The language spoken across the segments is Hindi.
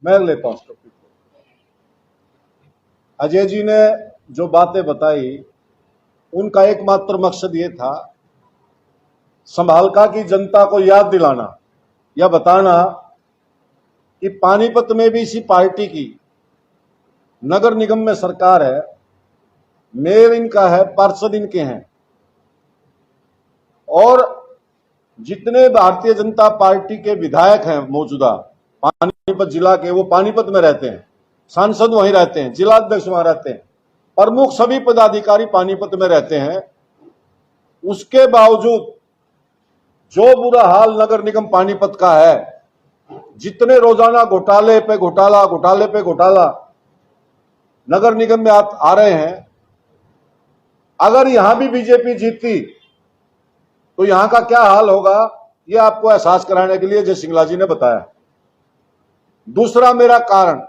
मैं लेता हूं उस टॉपिक को। अजय जी ने जो बातें बताई उनका एकमात्र मकसद ये था संभालका की जनता को याद दिलाना या बताना कि पानीपत में भी इसी पार्टी की नगर निगम में सरकार है, मेयर इनका है, पार्षद इनके हैं, और जितने भारतीय जनता पार्टी के विधायक हैं मौजूदा पानीपत जिला के, वो पानीपत में रहते हैं, सांसद वहीं रहते हैं, जिलाध्यक्ष वहां रहते हैं, प्रमुख सभी पदाधिकारी पानीपत में रहते हैं। उसके बावजूद जो बुरा हाल नगर निगम पानीपत का है, जितने रोजाना घोटाले पे घोटाला, घोटाले पे घोटाला नगर निगम में आ रहे हैं, अगर यहां भी बीजेपी जीतती तो यहां का क्या हाल होगा, यह आपको एहसास कराने के लिए जय सिंगला जी ने बताया। दूसरा मेरा कारण,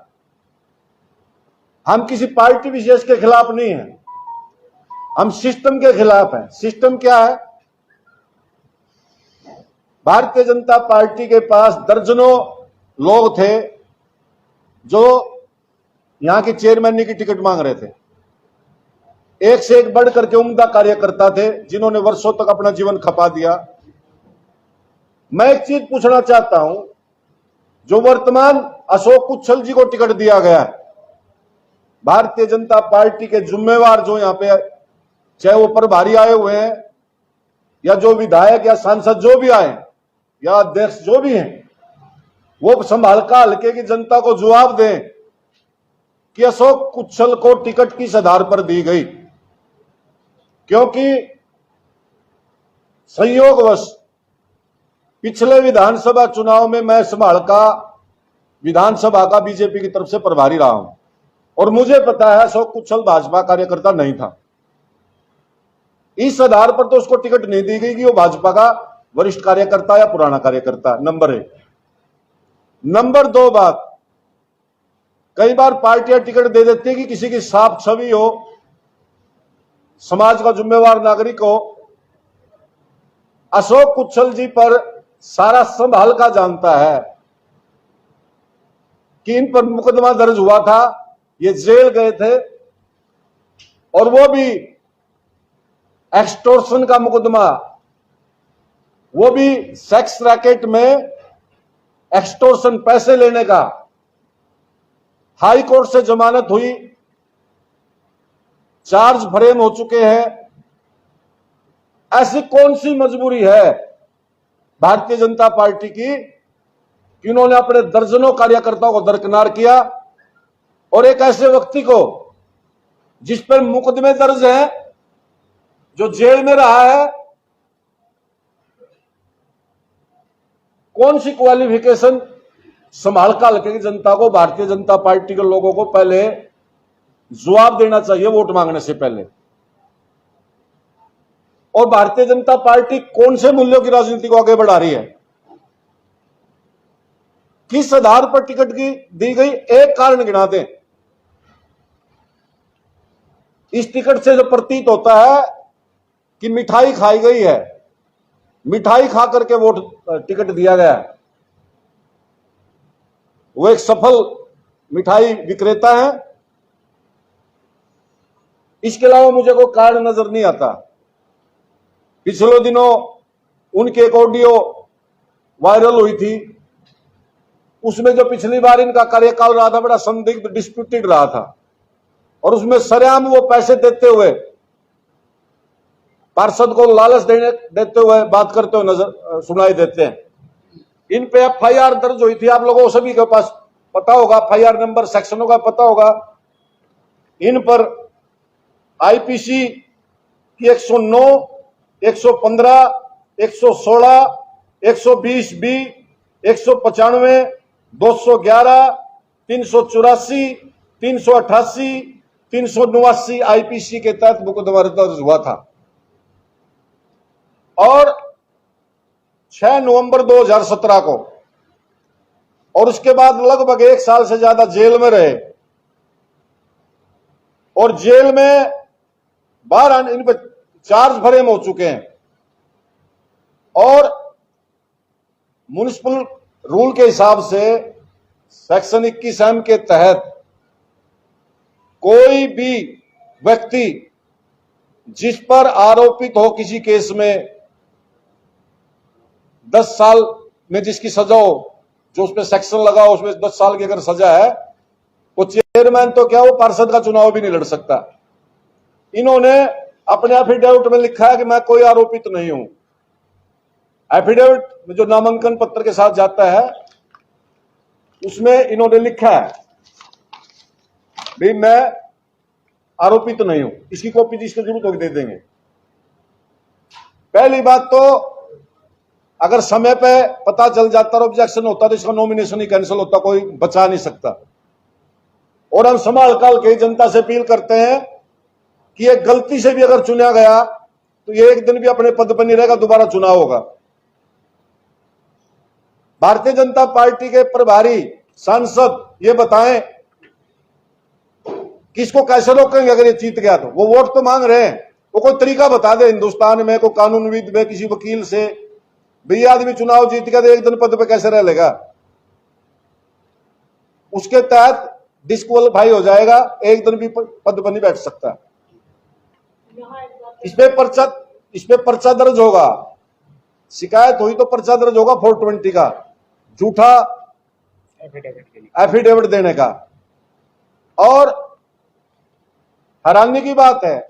हम किसी पार्टी विशेष के खिलाफ नहीं हैं, हम सिस्टम के खिलाफ हैं। सिस्टम क्या है? भारतीय जनता पार्टी के पास दर्जनों लोग थे जो यहां के चेयरमैन की टिकट मांग रहे थे, एक से एक बढ़ करके उम्दा कार्यकर्ता थे जिन्होंने वर्षों तक अपना जीवन खपा दिया। मैं एक चीज पूछना चाहता हूं, जो वर्तमान अशोक कुच्छल जी को टिकट दिया गया है, भारतीय जनता पार्टी के जिम्मेवार जो यहां पे, चाहे वो प्रभारी आए हुए हैं या जो विधायक या सांसद जो भी आए या अध्यक्ष जो भी हैं, वो संभालका हल्के की जनता को जवाब दें कि अशोक कुच्छल को टिकट किस आधार पर दी गई। क्योंकि संयोगवश पिछले विधानसभा चुनाव में मैं संभालका विधानसभा का बीजेपी की तरफ से प्रभारी रहा हूं और मुझे पता है अशोक कुच्छल भाजपा कार्यकर्ता नहीं था। इस आधार पर तो उसको टिकट नहीं दी गई कि वो भाजपा का वरिष्ठ कार्यकर्ता या पुराना कार्यकर्ता, नंबर 1। नंबर 2 बात, कई बार पार्टियां टिकट दे देती है कि किसी की साफ छवि हो, समाज का जिम्मेवार नागरिक हो। अशोक कुच्छल जी पर सारा संभालका जानता है कि इन पर मुकदमा दर्ज हुआ था, ये जेल गए थे, और वो भी एक्सटॉर्शन का मुकदमा, वो भी सेक्स रैकेट में एक्सटॉर्शन, पैसे लेने का। हाई कोर्ट से जमानत हुई, चार्ज फ्रेम हो चुके हैं। ऐसी कौन सी मजबूरी है भारतीय जनता पार्टी की कि उन्होंने अपने दर्जनों कार्यकर्ताओं को दरकिनार किया और एक ऐसे व्यक्ति को जिस पर मुकदमे दर्ज हैं, जो जेल में रहा है, कौन सी क्वालिफिकेशन संभालका हल्के की जनता को, भारतीय जनता पार्टी के लोगों को पहले जवाब देना चाहिए वोट मांगने से पहले। और भारतीय जनता पार्टी कौन से मूल्यों की राजनीति को आगे बढ़ा रही है, किस आधार पर टिकट की दी गई, एक कारण गिना दें। इस टिकट से जो प्रतीत होता है कि मिठाई खाई गई है, मिठाई खा करके वोट टिकट दिया गया है। वो एक सफल मिठाई विक्रेता है। इसके अलावा मुझे कोई कारण नजर नहीं आता। पिछले दिनों उनकी एक ऑडियो वायरल हुई थी, उसमें जो पिछली बार इनका कार्यकाल रहा था बड़ा संदिग्ध, डिस्प्यूटेड रहा था, और उसमें सरेआम वो पैसे देते हुए, पार्षद को लालच देते हुए बात करते हुए नजर सुनाई देते हैं। इन पे एफआईआर दर्ज हुई थी, आप लोगों को सभी के पास पता होगा, एफआईआर नंबर, सेक्शनों का पता होगा। इन पर आईपीसी की 109, 115, 116, 120 बी, 195, 211, 384, 388, 389 आईपीसी के तहत मुकदमा दर्ज हुआ था। और 6 नवंबर 2017 को, और उसके बाद लगभग 1 साल से ज्यादा जेल में रहे, और जेल में बाहर इन पर चार्ज फ्रेम हो चुके हैं, और म्युनिसिपल रूल के हिसाब से सेक्शन 21M के तहत कोई भी व्यक्ति जिस पर आरोपित हो किसी केस में 10 साल में जिसकी सजा हो, जो उसमें सेक्शन लगा हो उसमें 10 साल की अगर सजा है, वो चेयरमैन तो क्या, वो पार्षद का चुनाव भी नहीं लड़ सकता। इन्होंने अपने एफिडेविट में लिखा है कि मैं कोई आरोपित नहीं हूं। एफिडेविट में जो नामांकन पत्र के साथ जाता है उसमें इन्होंने लिखा है भाई मैं आरोपित नहीं हूं। इसकी कॉपी जिसको जरूरत होगी दे देंगे। पहली बात तो अगर समय पे पता चल जाता और ऑब्जेक्शन होता तो इसका नॉमिनेशन ही कैंसिल होता, कोई बचा नहीं सकता। और हम संभाल काल के जनता से अपील करते हैं कि ये गलती से भी अगर चुना गया तो ये एक दिन भी अपने पद पर नहीं रहेगा, दोबारा चुनाव होगा। भारतीय जनता पार्टी के प्रभारी सांसद ये बताएं किसको कैसे रोकेंगे अगर ये जीत गया तो। वो वोट तो मांग रहे हैं, वो कोई तरीका बता दे हिंदुस्तान में, कोई कानूनविद में, किसी वकील से, भैया आदमी चुनाव जीत गया तो एक दिन पद पे कैसे रह लेगा। उसके तहत डिस्क्वालीफाई हो जाएगा, एक दिन भी पद पर नहीं बैठ सकता। इस पे पर्चा दर्ज होगा, शिकायत हुई तो पर्चा दर्ज होगा 420 का, झूठा एफिडेविट देने का। और हैरानी की बात है,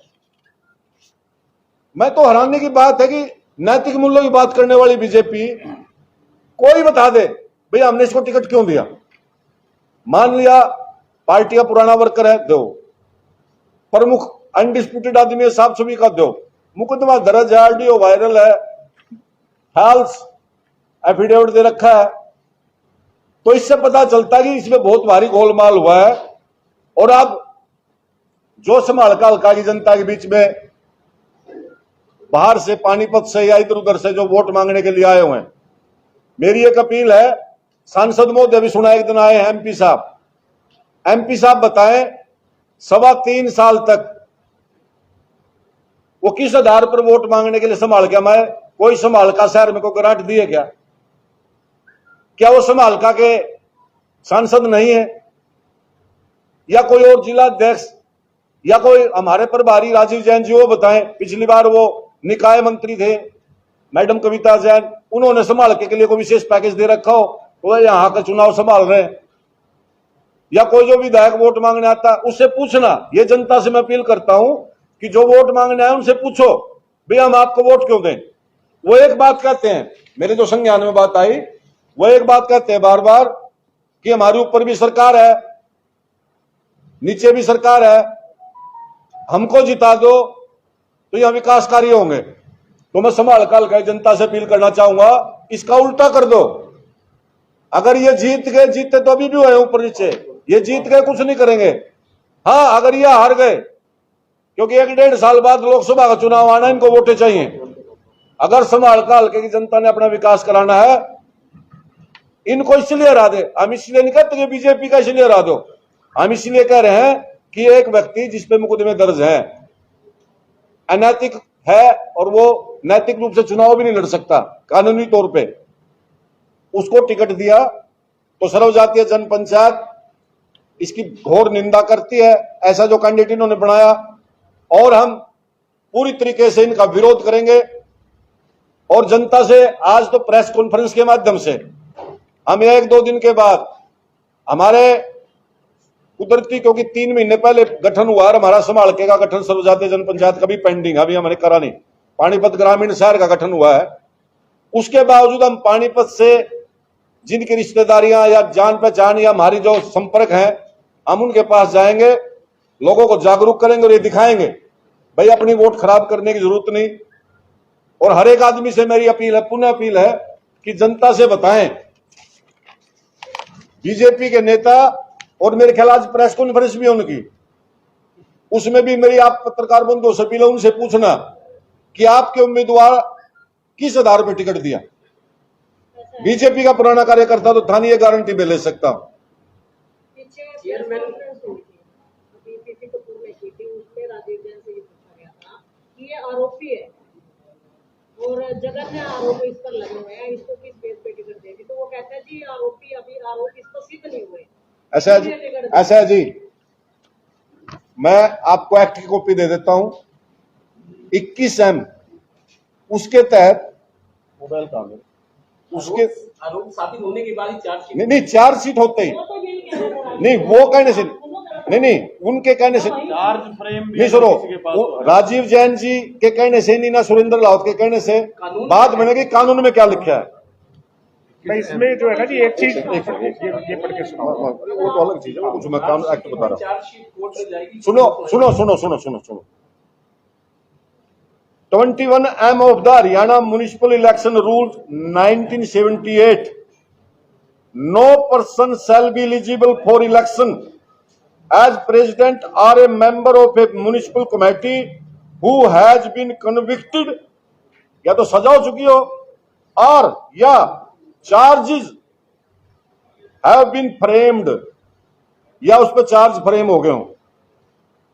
मैं तो हैरानी की बात है कि नैतिक मूल्यों की बात करने वाली बीजेपी कोई बता दे भैया हमने इसको टिकट क्यों दिया। मान लिया पार्टी का पुराना वर्कर है, दो प्रमुख अनडिस्प्यूटेड आदमी है, साफ छवि का दो, मुकदमा दर्ज है, ऑडियो वायरल है, फॉल्स एफिडेविट दे रखा है, तो इससे पता चलता है कि इसमें बहुत भारी गोलमाल हुआ है। और अब जो संभाल का हल्का की जनता के बीच में बाहर से, पानीपत से या इधर उधर से जो वोट मांगने के लिए आए हुए हैं, मेरी एक अपील है, सांसद महोदय भी सुना, एक दिन आए हैं एमपी साहब बताएं 3.25 साल तक वो किस आधार पर वोट मांगने के लिए संभाल गया। मैं कोई संभाल का शहर में कोई ग्रांट दिए क्या वो संभाल का के सांसद नहीं है, या कोई और जिला अध्यक्ष, या कोई हमारे प्रभारी राजीव जैन जी, वो बताएं। पिछली बार वो निकाय मंत्री थे मैडम कविता जैन, उन्होंने संभाल के लिए कोई विशेष पैकेज दे रखा हो, वो यहां का चुनाव संभाल रहे हैं। या कोई जो विधायक वोट मांगने आता उससे पूछना, ये जनता से मैं अपील करता हूं कि जो वोट मांगने आए उनसे पूछो भैया हम आपको वोट क्यों दें। वो एक बात कहते हैं, मेरे जो संज्ञान में बात आई, वो एक बात कहते हैं बार बार कि हमारे ऊपर भी सरकार है, नीचे भी सरकार है, हमको जिता दो तो यह विकास कार्य होंगे। तो मैं संभाल काल का जनता से अपील करना चाहूंगा, इसका उल्टा कर दो। अगर ये जीत गए, जीते तो अभी भी हुए ऊपर नीचे, ये जीत गए कुछ नहीं करेंगे। हाँ अगर ये हार गए, क्योंकि 1-1.5 साल बाद लोकसभा का चुनाव आना, इनको वोटें चाहिए। अगर संभाल का हल्के की जनता ने अपना विकास कराना है, इनको इसलिए हरा दे। हम इसलिए नहीं कहते कि बीजेपी का इसलिए हरा दो, हम इसलिए कह रहे हैं कि एक व्यक्ति जिसपे मुकदमे दर्ज है, अनैतिक है और वो नैतिक रूप से चुनाव भी नहीं लड़ सकता कानूनी तौर पे, उसको टिकट दिया तो सर्वजातीय जनपंचायत इसकी घोर निंदा करती है, ऐसा जो कैंडिडेट इन्होंने बनाया। और हम पूरी तरीके से इनका विरोध करेंगे। और जनता से आज तो प्रेस कॉन्फ्रेंस के माध्यम से हम 1-2 दिन के बाद हमारे कुदरती, क्योंकि 3 महीने पहले गठन हुआ और हमारा संभाल के का गठन सर्वजातीय जनपंचायत का भी पेंडिंग, अभी हमने करा नहीं। पानीपत ग्रामीण शहर का गठन हुआ है, उसके बावजूद हम पानीपत से जिनकी रिश्तेदारियां या जान पहचान या हमारी जो संपर्क है, हम उनके पास जाएंगे, लोगों को जागरूक करेंगे और ये दिखाएंगे भाई अपनी वोट खराब करने की जरूरत नहीं। और हर एक आदमी से मेरी अपील है, पुनः अपील है कि जनता से बताएं, बीजेपी के नेता, और मेरे ख्याल आज प्रेस कॉन्फ्रेंस भी है उनकी, उसमें भी मेरी आप पत्रकार बंधुओं से अपील है, उनसे पूछना कि आपके उम्मीदवार किस आधार पर टिकट दिया। बीजेपी का पुराना कार्यकर्ता तो था नहीं, ये गारंटी मैं ले सकता हूं। ये आरोपी है, और जगन ने आरोप इस पर लगे हुए हैं, इसको किस बेस पे टिकट देगी? तो वो कहते हैं जी आरोपी अभी आरोप इस पर सिद्ध नहीं हुए। ऐसा है जी, मैं आपको एक्ट की कॉपी दे देता हूं 21M, उसके तहत मोबाइल काम है उसके आरोप साबित होने के बाद ही चार्जशीट नहीं चार्जशीट होते ही नहीं, वो कहने से नहीं उनके कहने से चार्ज फ्रेम भी नहीं सुनो, राजीव जैन जी के कहने से नहीं ना सुरेंद्र रावत के कहने से बात बनेगी कानून में क्या लिखा है। मैं इसमें जो है ना जी एक चीज ये पढ़ के सुनाओ, वो तो अलग चीज है, वो कुछ मैं कानून एक्ट बता रहा हूँ। चार्जशीट कोर्ट में जाएगी। सुनो 21M of the Haryana Municipal Election Rules 1978, no person shall be eligible for election as president or a member of a municipal committee who has been convicted, या तो सजा हो चुकी हो और या charges have been framed, या उस पर चार्ज फ्रेम हो गए हो।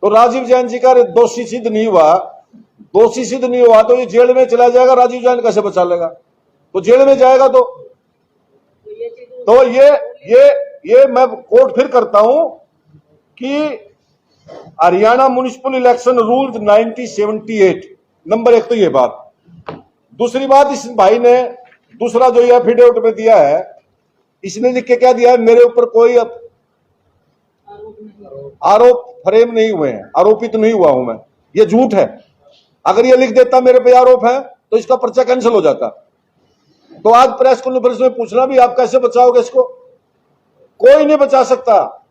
तो राजीव जैन जी का दोषी सिद्ध नहीं हुआ तो ये जेल में चला जाएगा। राजीव जैन कैसे बचा लेगा? तो जेल में जाएगा तो ये मैं कोर्ट फिर करता हूं कि Haryana municipal election rules 1978 number 1 तो ये बात। दूसरी बात, इस भाई ने दूसरा जो ये एफिडेविट में दिया है, इसने लिख के क्या दिया है, मेरे ऊपर कोई आरोप फ्रेम नहीं हुए हैं, आरोपित नहीं हुआ हूं मैं। ये झूठ है। अगर ये लिख देता मेरे पे आरोप है तो इसका पर्चा कैंसिल हो जाता। तो आज प्रेस कॉन्फ्रेंस में पूछना भी आप कैसे बचाओगे इसको? कोई नहीं बचा सकता,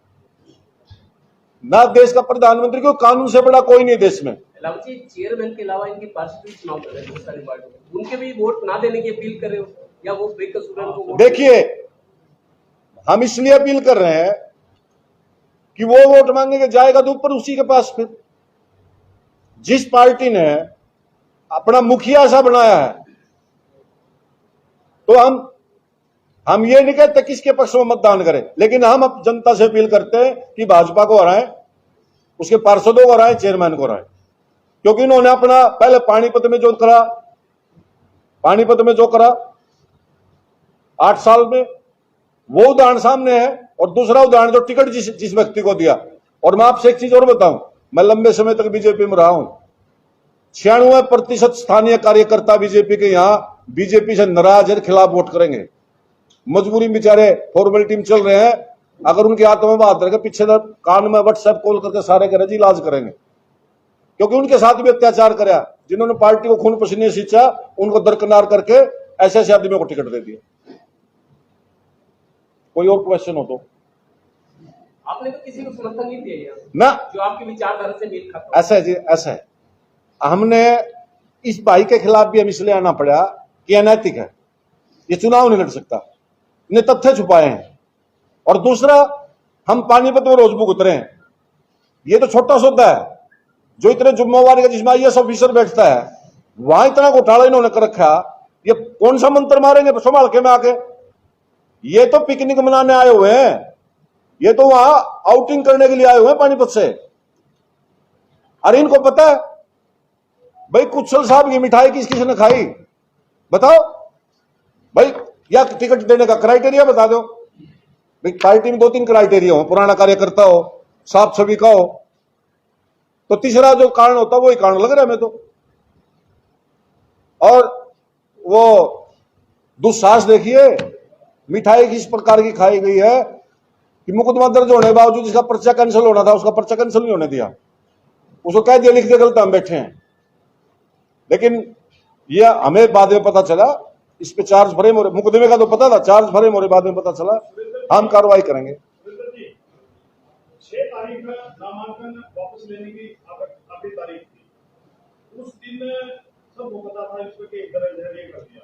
ना देश का प्रधानमंत्री को, कानून से बड़ा कोई नहीं देश में। चेयरमैन के अलावा इनके पार्षद भी चुनाव कर रहे हैं बहुत सारी पार्टियों, उनके भी वोट ना देने की अपील कर रहे हो या वो बेकसूर को? देखिए, हम इसलिए अपील कर रहे हैं कि वो वोट मांगेंगे, जाएगा तो ऊपर उसी के पास। फिर जिस पार्टी ने अपना मुखिया ऐसा बनाया है, तो हम ये नहीं कहते किसके पक्ष में मतदान करें, लेकिन हम अब जनता से अपील करते हैं कि भाजपा को हराएं, उसके पार्षदों को हराएं, चेयरमैन को हराएं। क्योंकि इन्होंने अपना पहले पानीपत में जो करा 8 साल में, वो उदाहरण सामने है। और दूसरा उदाहरण जो टिकट जिस व्यक्ति को दिया। और मैं आपसे एक चीज और बताऊं, मैं लंबे समय तक बीजेपी में रहा हूं। 96% स्थानीय कार्यकर्ता बीजेपी के यहां बीजेपी से नाराज है, खिलाफ वोट करेंगे। मजबूरी बेचारे फॉर्मेलिटी में चल रहे हैं। अगर उनके हाथों में बात रहे, पीछे कान में व्हाट्सएप कॉल करके सारे करें जी इलाज करेंगे, क्योंकि उनके साथ भी अत्याचार कराया। जिन्होंने पार्टी को खून पसीने सींचा, उनको दरकिनार करके ऐसे आदमियों को टिकट दे दिया। कोई और क्वेश्चन हो तो? आपने तो किसी को समर्थन नहीं दिया ना, जो आपकी विचारधारा से मेल खाता। ऐसा है जी, ऐसा है। हमने इस भाई के खिलाफ भी हम इसलिए आना पड़ा कि अनैतिक है, ये चुनाव नहीं लड़ सकता, इन्हें तथ्य छुपाए हैं। और दूसरा, हम पानीपत में रोज भुगत रहे हैं। ये तो छोटा सौदा है, जो इतने जिम्मेवारी का जिसमें IAS ऑफिसर बैठता है, वहां इतना घोटाला इन्होंने कर रखा। ये कौन सा मंत्र मारेंगे संभाल के में आके? ये तो पिकनिक मनाने आए हुए हैं, ये तो वहां आउटिंग करने के लिए आए हुए हैं पानीपत से। अरे इनको पता है भाई कुशल साहब की मिठाई किसने खाई? बताओ भाई, या टिकट देने का क्राइटेरिया बता दो भाई। पार्टी में 2-3 क्राइटेरिया हो, पुराना कार्यकर्ता हो, साफ छवि का हो, तो तीसरा जो कारण होता है वही कारण लग रहा है हमें तो। और वो दुस्साहस देखिए, मिठाई किस प्रकार की खाई गई है कि मुकदमा दर्ज होने के बावजूद जिसका पर्चा कैंसिल होना था उसका पर्चा कैंसिल नहीं होने दिया। उसको कह दिया लिख दे, गलत हम बैठे हैं। लेकिन यह हमें बाद में पता चला, इस पे चार्ज फ्रेम हो रहे, मुकदमे का तो पता था, चार्ज फ्रेम हो रहे, बाद में पता चला। हम कार्रवाई करेंगे। 6 तारीख में नामांकन वापस लेने की आखिरी तारीख थी। उस दिन सबको पता था इस पे एक तरह से कर दिया।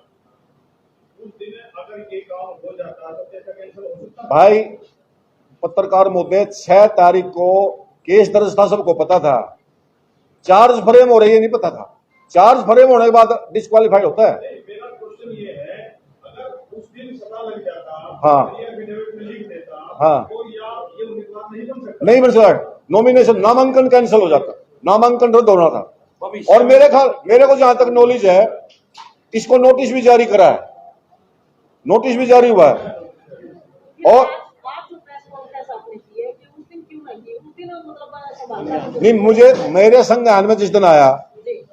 उस दिन अगर ये काम हो जाता तो कैसा कैंसिल हो सकता? भाई पत्रकार महोदय, 6 तारीख को केस दर्ज था, सबको पता था। चार्ज फ्रेम हो रही है नहीं पता था। चार्ज फ्रेम होने के बाद डिस्क्वालीफाइड होता है। मेरा क्वेश्चन ये है, अगर उस दिन पता लग जाता, हाँ, ये एफिडेविट में लिख देता, हाँ, तो या ये उम्मीदवार नहीं बन सकता? नहीं बन सकता। नॉमिनेशन, नामांकन कैंसिल हो जाता, नामांकन रद्द होना था। और मेरे को जहां तक नॉलेज है, इसको नोटिस भी जारी करा है, नोटिस भी जारी हुआ है। और आज जो प्रेस कॉन्फ्रेंस आपने की है कि उस दिन क्यों नहीं की? उस दिन मतलब समाचार नहीं, मुझे मेरे संज्ञान में जिस दिन आया, जी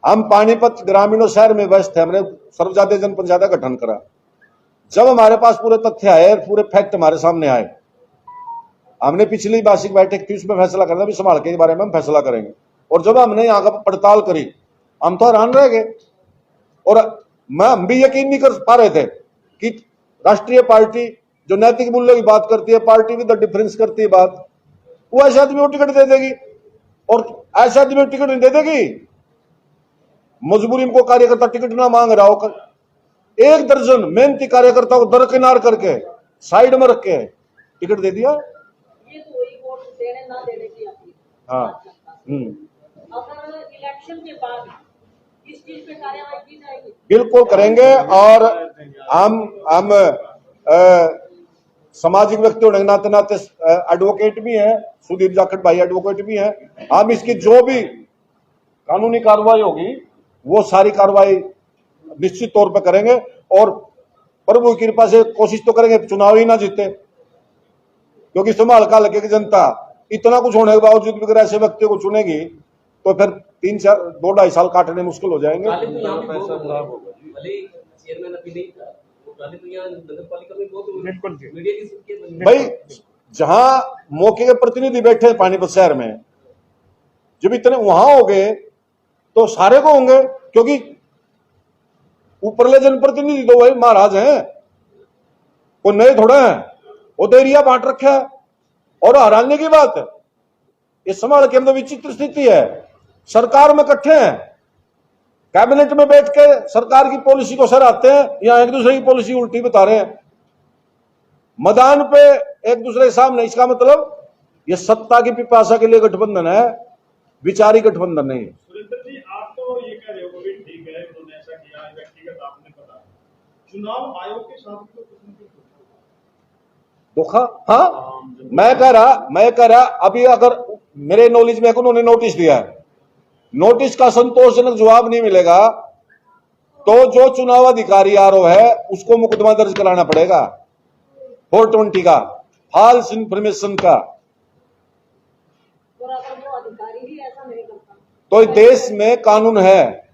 हम पानीपत ग्रामीण और शहर में व्यस्त थे, हमने सर्वजातीय जनपंचायत का गठन करा। जब हमारे पास पूरे तथ्य आए, पूरे फैक्ट हमारे सामने आए, हमने पिछली वार्षिक बैठक थी उसमें फैसला करना भी संभाल के बारे में हम फैसला करेंगे। और जब हमने यहाँ का पड़ताल करी, हम तो हैरान रह गए। और हम भी यकीन नहीं कर पा रहे थे कि राष्ट्रीय पार्टी जो नैतिक मूल्यों की बात करती है, पार्टी विद डिफरेंस करती है बात, वो ऐसे आदमी को टिकट दे देगी और ऐसे आदमी को टिकट नहीं दे देगी। मजबूरी में को कार्यकर्ता टिकट ना मांग रहा हो, एक दर्जन मेहनती कार्यकर्ता को दरकिनार करके साइड में रख के टिकट दे दिया। ये तो वही वोट देने ना देने की अपनी हाँ। अगर इलेक्शन के बाद इस चीज पे कार्रवाई की जाएगी? बिल्कुल करेंगे। और हम सामाजिक व्यक्ति होने के नाते नाते एडवोकेट भी हैं, सुधीर जाखड़ भाई एडवोकेट भी हैं। हम इसकी जो भी कानूनी कार्रवाई होगी वो सारी कार्रवाई निश्चित तौर पर करेंगे और प्रभु की कृपा से कोशिश तो करेंगे चुनाव ही ना जीते, क्योंकि संभाल का हल्के की जनता इतना कुछ होने के बावजूद भी अगर ऐसे व्यक्ति को चुनेगी तो फिर 2-2.5 साल काटने मुश्किल हो जाएंगे। काले तो यहाँ भी बहुत हुए, भले ही चेयरमैन अभी नहीं था, वो काले तो यहाँ नगर पालिका में बहुत हुए। मीडिया की सुर्खियां बनी। भाई जहां मौके के प्रतिनिधि बैठे हैं पानीपत शहर में, जब इतने वहां हो गए तो सारे को होंगे, क्योंकि ऊपरले जनप्रतिनिधि तो वही महाराज हैं, वो नए थोड़ा हैं, वो तो एरिया बांट रखा है। और हराने की बात है, ये संभाल के अंदर विचित्र स्थिति है। सरकार में इकट्ठे हैं, कैबिनेट में बैठ के सरकार की पॉलिसी को सराहते हैं, या एक दूसरे की पॉलिसी उल्टी बता रहे हैं मैदान पे एक दूसरे के सामने। इसका मतलब ये सत्ता की पिपासा के लिए गठबंधन है, विचारी गठबंधन नहीं है। सुरेंद्र जी, आप तो ये कह रहे हो कि ठीक है उन्होंने ऐसा किया, व्यक्तिगत आपने पता, चुनाव आयोग के साथ तो कुछ नहीं धोखा। हाँ, मैं कह रहा अभी अगर मेरे नॉलेज में उन्होंने नोटिस दिया है, नोटिस का संतोषजनक जवाब नहीं मिलेगा तो जो चुनाव अधिकारी आरोप है उसको मुकदमा दर्ज कराना पड़ेगा 420 का, फॉल्स इंफॉर्मेशन का। और अगर वो अधिकारी ही ऐसा नहीं करता तो देश में कानून है,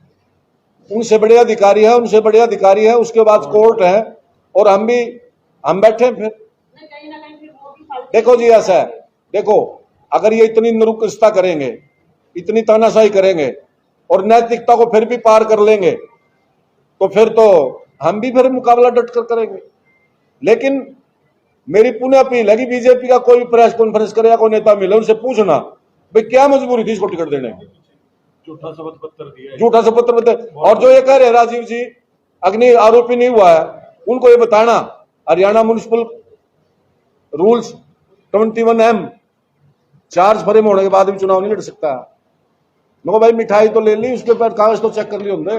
उनसे बड़े अधिकारी है, उसके बाद कोर्ट है, और हम बैठे फिर कहीं ना कहीं फिर वो भी फालतू। देखो जी ऐसा है, देखो अगर ये इतनी निरुक्तता करेंगे, इतनी तानाशाही करेंगे और नैतिकता को फिर भी पार कर लेंगे तो फिर तो हम भी फिर मुकाबला डटकर करेंगे। लेकिन मेरी पुनः अपील है कि बीजेपी का कोई प्रेस कॉन्फ्रेंस करे या कोई नेता मिले, उनसे पूछना भाई क्या मजबूरी थी इसको टिकट देने की। झूठा शपथ पत्र दिया, झूठा शपथ पत्र। और जो ये कह रहे राजीव जी अग्नि आरोपी नहीं हुआ है, उनको ये बताना Haryana municipal rules 21M charge frame होने के बाद भी चुनाव नहीं लड़ सकता। मैं भाई मिठाई तो ले ली, उसके बाद कागज तो चेक कर ली होंगे।